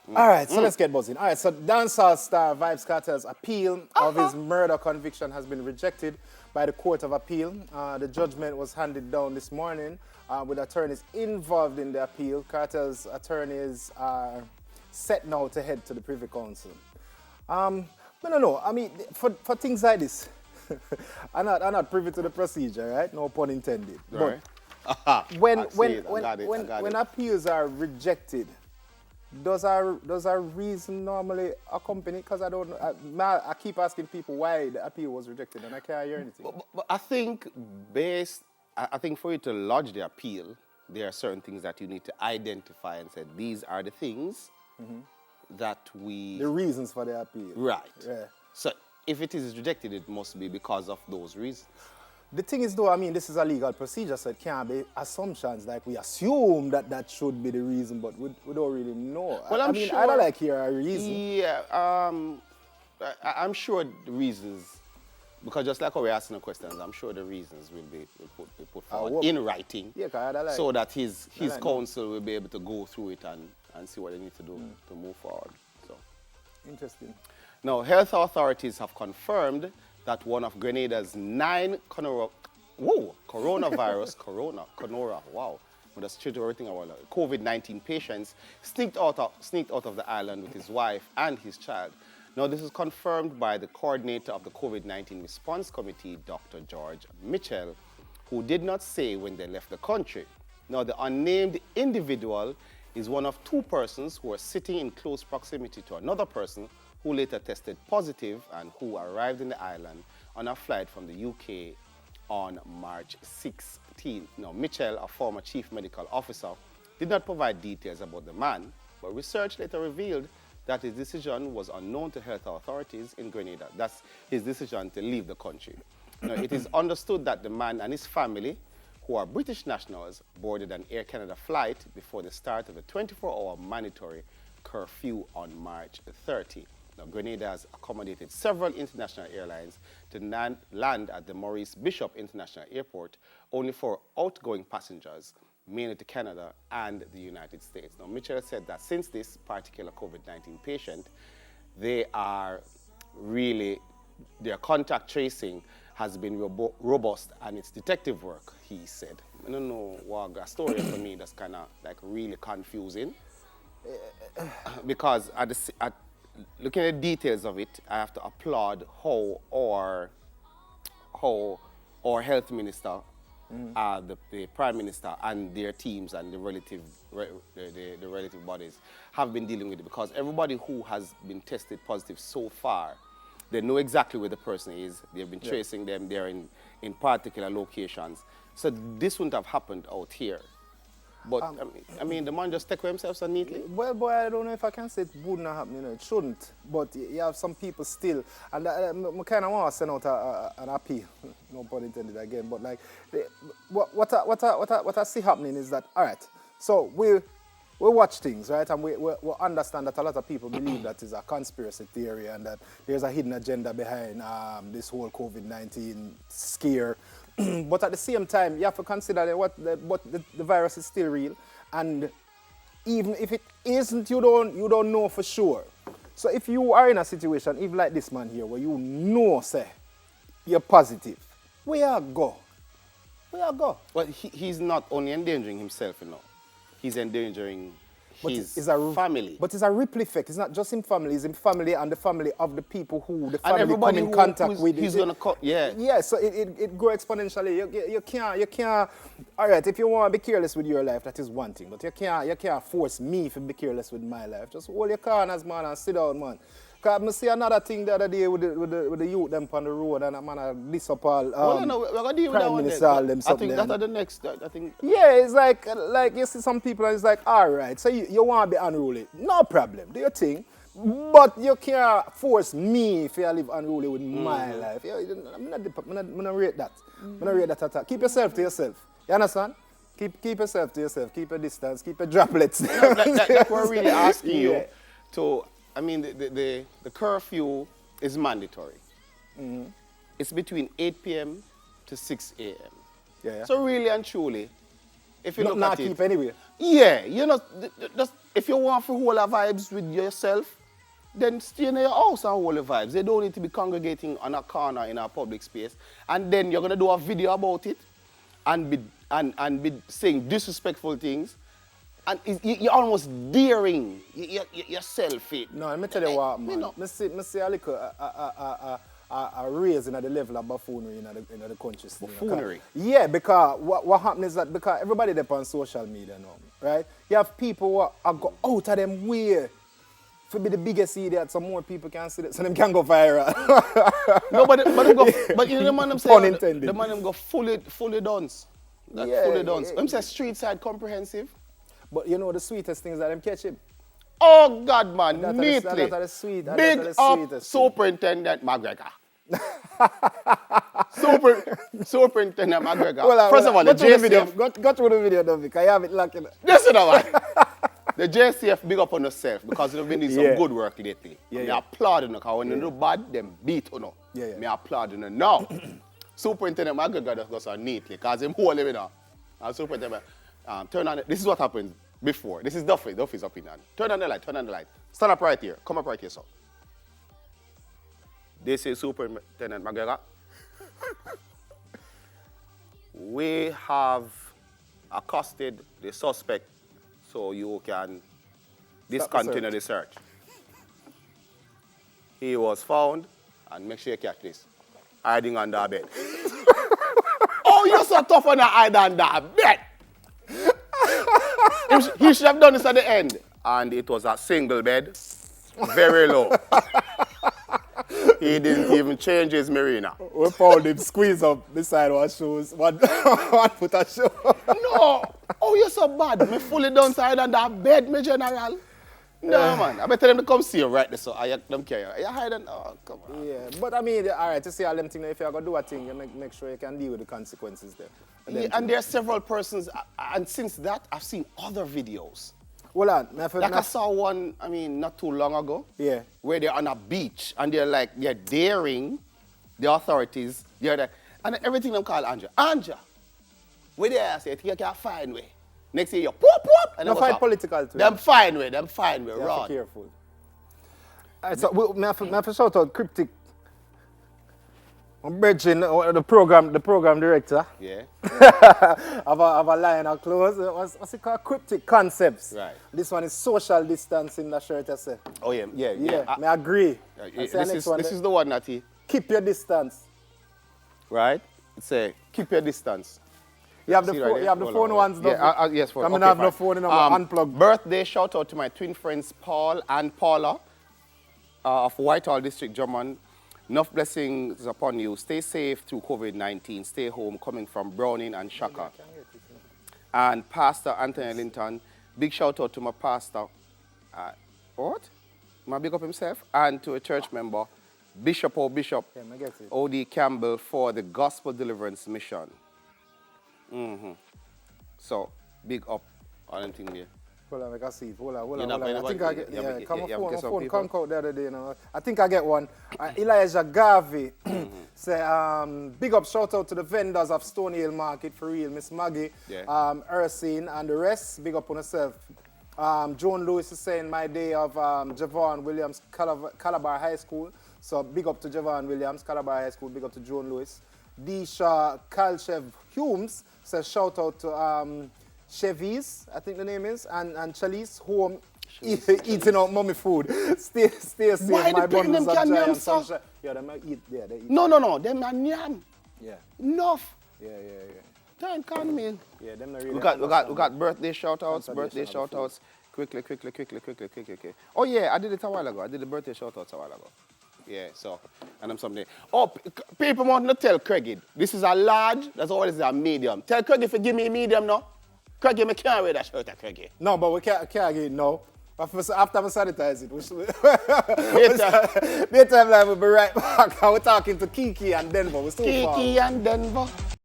All right, so let's get buzzing. All right, so dancehall star Vybz Kartel's appeal of his murder conviction has been rejected by the Court of Appeal. The judgment was handed down this morning with attorneys involved in the appeal. Kartel's attorneys are set now to head to the Privy Council. I don't know. I mean, for things like this, I'm not privy to the procedure, right? No pun intended. Right. But when appeals are rejected, does our reason normally accompany? Because I don't know. I keep asking people why the appeal was rejected, and I can't hear anything. But I think I think for you to lodge the appeal, there are certain things that you need to identify and say, these are the things that we... The reasons for the appeal. Right. Yeah. So if it is rejected, it must be because of those reasons. The thing is, though, I mean, this is a legal procedure, so it can't be assumptions. Like, we assume that should be the reason, but we don't really know. Well, I mean, I don't like hear a reason. Yeah, I'm sure the reasons, because just like how we're asking the questions, I'm sure the reasons will be put forward in writing, so that his counsel will be able to go through it and see what they need to do to move forward. So interesting. Now, health authorities have confirmed that one of Grenada's 9 coronavirus, wow, that's true to everything about COVID-19 patients sneaked out of the island with his wife and his child. Now, this is confirmed by the coordinator of the COVID-19 response committee, Dr. George Mitchell, who did not say when they left the country. Now, the unnamed individual is one of 2 persons who were sitting in close proximity to another person who later tested positive and who arrived in the island on a flight from the UK on March 16th. Now, Mitchell, a former chief medical officer, did not provide details about the man, but research later revealed that his decision was unknown to health authorities in Grenada. That's his decision to leave the country. Now, it is understood that the man and his family, who are British nationals, boarded an Air Canada flight before the start of a 24-hour mandatory curfew on March 30. Now, Grenada has accommodated several international airlines to land at the Maurice Bishop International Airport only for outgoing passengers, mainly to Canada and the United States. Now, Mitchell said that since this particular COVID-19 patient, their contact tracing has been robust and it's detective work, he said. I don't know what a story for me that's kind of like really confusing because looking at the details of it, I have to applaud how our health minister, the prime minister, and their teams and the relative bodies have been dealing with it, because everybody who has been tested positive so far, they know exactly where the person is. They've been tracing them. They're in particular locations. So this wouldn't have happened out here. But, I mean, the man just take care of himself so neatly. Well, boy, I don't know if I can say it wouldn't happen, you know, it shouldn't. But you have some people still, and I kind of want to send out an appeal, no pun intended again, but like, what I see happening is that, all right, so we watch things, right, and we understand that a lot of people believe that it's a conspiracy theory and that there's a hidden agenda behind this whole COVID-19 scare. But at the same time, you have to consider that the virus is still real, and even if it isn't, you don't know for sure. So if you are in a situation, even like this man here, where you know, say, you're positive, where you go? Well, he's not only endangering himself, you know. He's endangering his family. But it's a ripple effect. It's not just him family. It's him family and the family of the people who the family come in contact with. He's going to come, yeah. Yeah, so it grows exponentially. You can't, all right, if you want to be careless with your life, that is one thing. But you can't force me to be careless with my life. Just hold your corners, man, and sit down, man. Because I see another thing the other day with the youth them on the road, and man, this up all we're going to deal with that one then. I think that's the next, I think. Yeah, it's like you see some people and it's like, all right, so you want to be unruly. No problem, do your thing. But you can't force me if you live unruly with my life. I'm not rate that. I'm not rate that at all. Keep yourself to yourself. You understand? Keep yourself to yourself. Keep your distance. Keep your droplets. That's what we're really asking you to... I mean, the curfew is mandatory. It's between 8 p.m. to 6 a.m. Yeah. So really and truly, if you look at it... Not keep anywhere. Yeah, you know, just if you want for whole of vibes with yourself, then stay in your house and hold the vibes. They don't need to be congregating on a corner in a public space. And then you're gonna do a video about it and be saying disrespectful things. And you're almost daring yourself. No, let me tell you what, man. I see a little a raise in the level of buffoonery in the country. Buffoonery? Yeah, because what happens is that because everybody there on social media now, right? You have people who are go out of them way to be the biggest idiot so more people can see it, so them can go viral. No, but you know the man them say, Pun intended. the man them go fully dance. Like fully dance. Them say street side comprehensive. But you know the sweetest things that them catch him. Oh God, man, That neatly. are the sweet. Big up Superintendent McGregor. Superintendent McGregor. First of all, the JCF. Go through the video, though, because I have it locked in. Listen, the JCF big up on yourself because they've been doing some good work lately. Me applaud you because when you do bad, them beat you know. Me applaud you now. Superintendent McGregor just goes on neatly because him hold him now. And Superintendent, turn on it. This is what happened before. This is Duffy's opinion. Turn on the light, Stand up right here. Come up right here, so. This is Superintendent McGregor. We have accosted the suspect so you can discontinue the search. He was found, and make sure you catch this, hiding under a bed. Oh, you're so tough on the hide under a bed. He should have done this at the end. And it was a single bed, very low. He didn't even change his marina. We found him squeeze up beside our shoes, one foot of shoe. No! Oh, you're so bad. Me fully done side under a bed, me general. No, man. I better them to come see you right there, so I don't care. You hide and, oh, come on. Yeah, but I mean, all right, to see all them things, if you're going to do a thing, you make sure you can deal with the consequences there. Yeah, and there are several persons, and since that, I've seen other videos. Hold on. I saw one, I mean, not too long ago. Yeah. Where they're on a beach, and they're daring the authorities. And everything them call Anja. Anja, where they are, say, you can't find way. Next year, you pop, and no fight political too. Them fine way, run. Be careful. All right, so I have to shout out Cryptic. I'm bridging the program director. Yeah. of a line of clothes. What's it called? Cryptic Concepts. Right. This one is social distancing, the shirt I say. Oh yeah. I agree. This is the one that he... Keep your distance. Right? It's a keep your distance. You have the phone ones, though. Yeah, yes, phone. I have no phone, unplugged. Birthday shout out to my twin friends Paul and Paula of Whitehall District, German. Enough blessings upon you. Stay safe through COVID-19. Stay home, coming from Browning and Shaka. And Pastor Anthony Linton. Big shout out to my pastor. What? My big up himself. And to a church member, Bishop O.D. Campbell for the Gospel Deliverance Mission. So, big up on anything there. Hold on, I can see it. Hold on. I think I get, my phone come out the other day, you know. I think I get one. Elijah Garvey say, big up shout out to the vendors of Stone Hill Market, for real, Miss Maggie, Ursine, and the rest. Big up on herself. Joan Lewis is saying, my day of Javon Williams, Calabar High School. So, big up to Javon Williams, Calabar High School. Big up to Joan Lewis. Disha Kalchev Humes says, shout out to Chevy's, I think the name is, and Chalice, home eating out mommy food. Stay safe, why my bundles of joy and sunshine. sunshine. Yeah, they might eat. Yeah, they eat. No, them are nyam. Yeah. Enough. Yeah. Time can mean. Yeah, them not really. We got birthday shout outs. Quickly. Oh yeah, I did it a while ago. I did the birthday shout outs a while ago. Yeah, so, and I'm something. Oh, people want to tell Craig, this is a large, that's always a medium. Tell Craig if you give me a medium now. Craig, me can't wear that shirt, Craig. No, but we can't get it now. After we sanitize it, later we'll be right back. We're talking to Kiki and Denver. We're so far. Kiki and Denver.